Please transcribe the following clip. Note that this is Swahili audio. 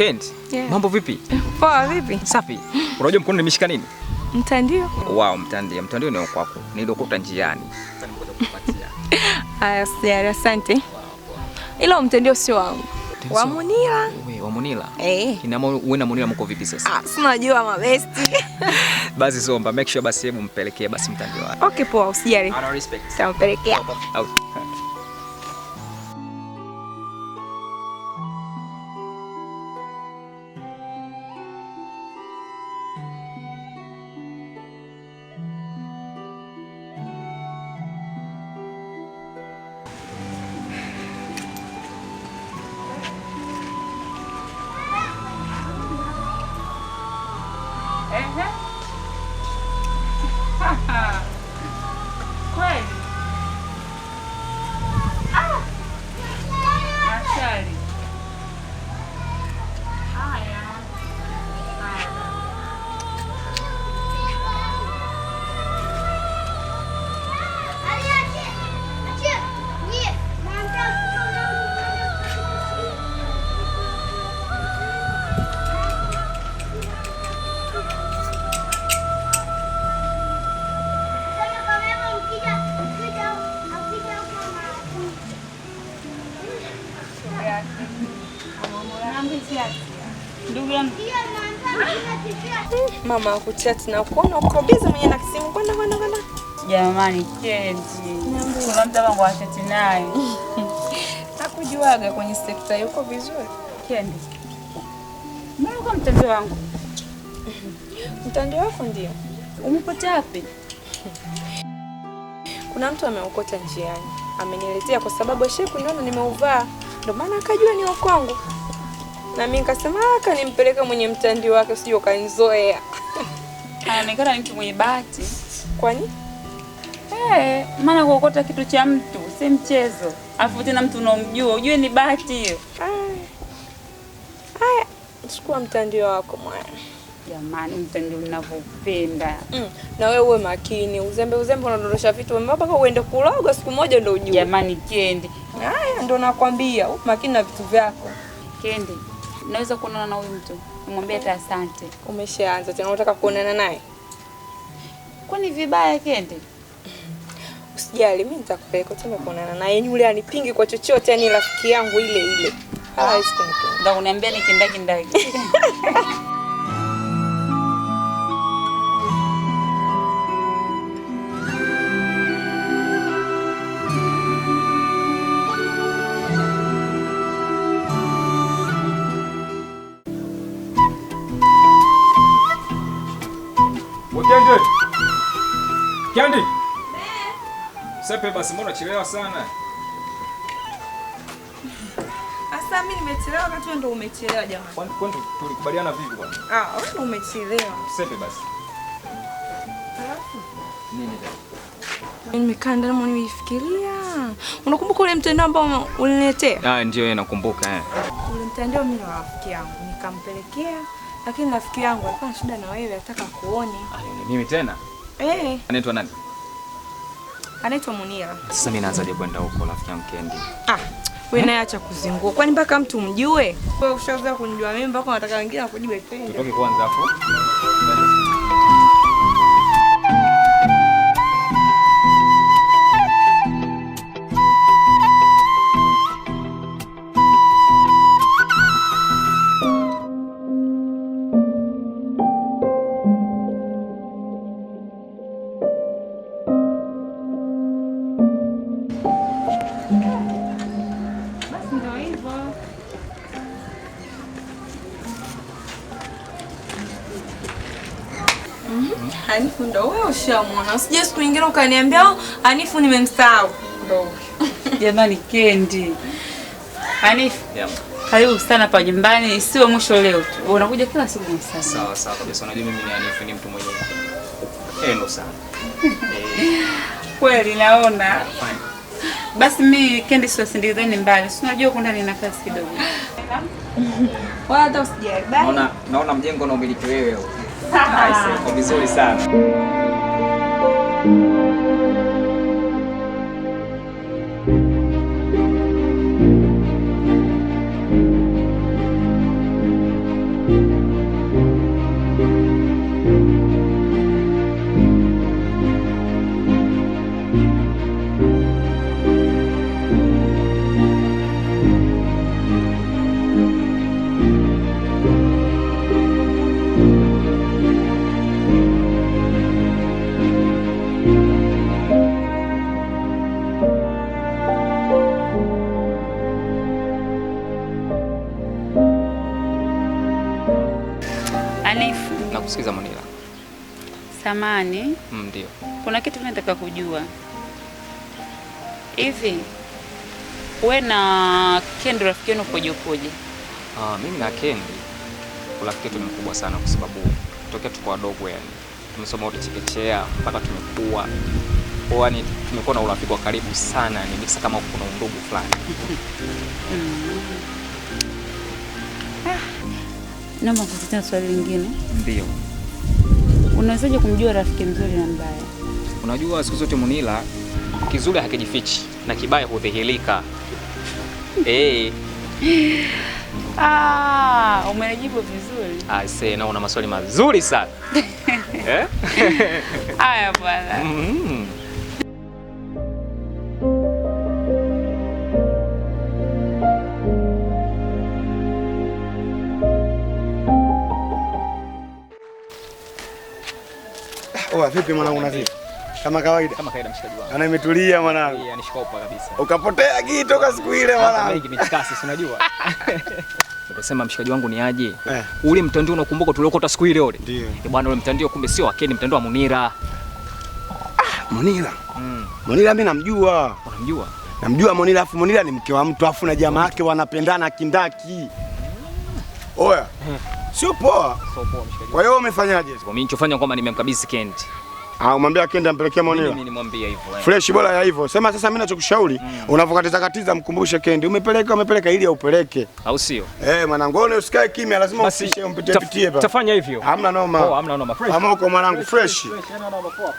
Kent. Yeah. Mambo vipi? Poa vipi? Safi. Unajua mkono nimeshika nini? Mtandio. Wow, mtandio. Mtandio ni kwako. Nilikukuta njiani. Aya, sijali, asante. Ila mtandio sio wangu. Wa Munila. Wewe, wa Munila? Eh. Wewe na Munila mko vipi sasa? Si unajua mabesti. Basi somba, make sure basi hebu mpelekee basi mtandio wako. Okay, poa, usijali. Ana respect. Tampelekea. Out. Kweli? Asali. Haya. Ndugu yangu. Mama akuchati na kuona uko busy mwenye na kisimu kwenda. Jamani, Kendi. Kuna mtu wangu achati naye. Hakujuaga kwenye sekta yuko vizuri. Kendi. Mbona uko mtandio wangu? Mtandio wako ndio. Umepotea wapi? Kuna mtu ameukota njiani. Ameniletea kwa sababu kuniona nimeuvaa. Ndio maana akajua ni kwangu. Na mimi nikasema nimpeleke mwenye mtandio wake usije ukanizoea. Anaonekana mtu mwenye bahati. Kwani? Maana kuokota kitu cha mtu si mchezo. Alafu tena mtu unomjua, ujue ni bahati hiyo. Haya, chukua mtandio wako mwana. Jamani, mtandio ninavyopenda. Na wewe uwe makini. Uzembe unadondosha vitu mpaka uende kuloga siku moja ndio ujue. Jamani, Kendi. Haya ndio nakwambia, uwe makini na vitu vyako. Kendi, naweza kuonana na huyu mtu? Nimwambie hata asante. Umeshaanza tena unataka kuonana naye? Kwani vibaya, Kendi? Usijali, mimi nitakupeleka tena kuonana naye. Yule anipingi kwa chochote, yani rafiki yangu ile. Hawezi kunipinga. Ndio uniambia nikindaki. Kendi. Sepe basi mbona chelewa sana? Asa mimi nimechelewa wakati wewe ndio umechelewa jamani. Kwani tulikubaliana vipi bwana? Wewe ndio umechelewa. Sepe basi. Nini tena? Mimi nimekaa ndani mwana nifikiria. Unakumbuka ule mtandao ambao uliniletea? Ndio yeye nakumbuka Ule mtandao mimi na rafiki yangu nikampelekea, lakini rafiki yangu alikuwa na shida na wewe, anataka kuone. Mimi tena? Anaitwa nani? Anaitwa Munira. Sasa mimi naanzaje kwenda huko rafiki yangu Kendi? Wewe naye acha kuzingua. Kwani mpaka mtu mjue? Wewe ushaanza kunijua mimi mpaka unataka wengine wakujue tena. Tutoke kwanza hapo. Hanifu ndo wewe ushamwona. Usije siku nyingine ukaniambia Hanifu nimemsahau. Ndo. Jamani, Kendi. Hanifu. Karibu sana pa nyumbani, sio mwisho leo tu. Unakuja kila siku sana. Sawa kabisa. Unajua mimi ni Hanifu, ni mtu mwenye endo sana. Kweli naona. Basi mimi Kendi sio sindizeni mbali. Si unajua huko ndani nafasi kidogo. Wala hata usijali. Naona mjengo na umiliki wewe. Nice, vizuri sana. Hanifu. Nakusikiza Monila. Samani. Ndio. Kuna kitu mimi nataka kujua. Hivi wewe na Kendi rafiki yenu ukoje? Mimi na Kendi urafiki wetu ni mkubwa sana kwa sababu tokea tuko wadogo yani. Tumesoma wote chekechea mpaka tumekuwa. Yaani tumekuwa na urafiki wa karibu sana, ni mix kama kuna undugu fulani. Naomba kukuuliza swali lingine. Ndio. Unawezaje kumjua rafiki mzuri na mbaya? Unajua siku zote Monila, kizuri hakijifichi na kibaya hudhihirika. Umenijibu vizuri. Aisee, na una maswali mazuri sana. Haya bwana. Vipi mwanangu, na vipi? Kama kawaida. Kama kawaida mshikaji wangu. Ana imetulia mwanangu. Anishikopa kabisa. Ukapotea toka siku ile mwanangu. Mengi mitikasi si unajua. Ukasema mshikaji wangu ni aje? Ule mtandio unakumbuka tuliokota siku ile ile? Ndio. Bwana ule mtandio kumbe sio wa Kendi, mtandio wa Monila. Monila. Monila mimi namjua. Unamjua? Namjua Monila, afu Monila ni mke wa mtu, afu na jamaa yake wanapendana kindaki. Oya. Sio poa. Sio poa mshikaji. Kwa hiyo umefanyaje? Mimi nilichofanya kwamba nimemkabidhi Kendi. Umwambia Kendi ampelekea Monila. Mimi nimwambia hivyo. Fresh bora ya hivyo. Sema sasa mimi nachokushauri, unavokatiza mkumbushe Kendi. Umepeleka ili aupeleke. Au sio? Mwanangu, wewe usikae kimya, lazima upishe umpitie hapa. Tafanya hivyo. Hamna noma. Hamna noma. Fresh. Ama uko mwanangu fresh. Fresh, noma poa.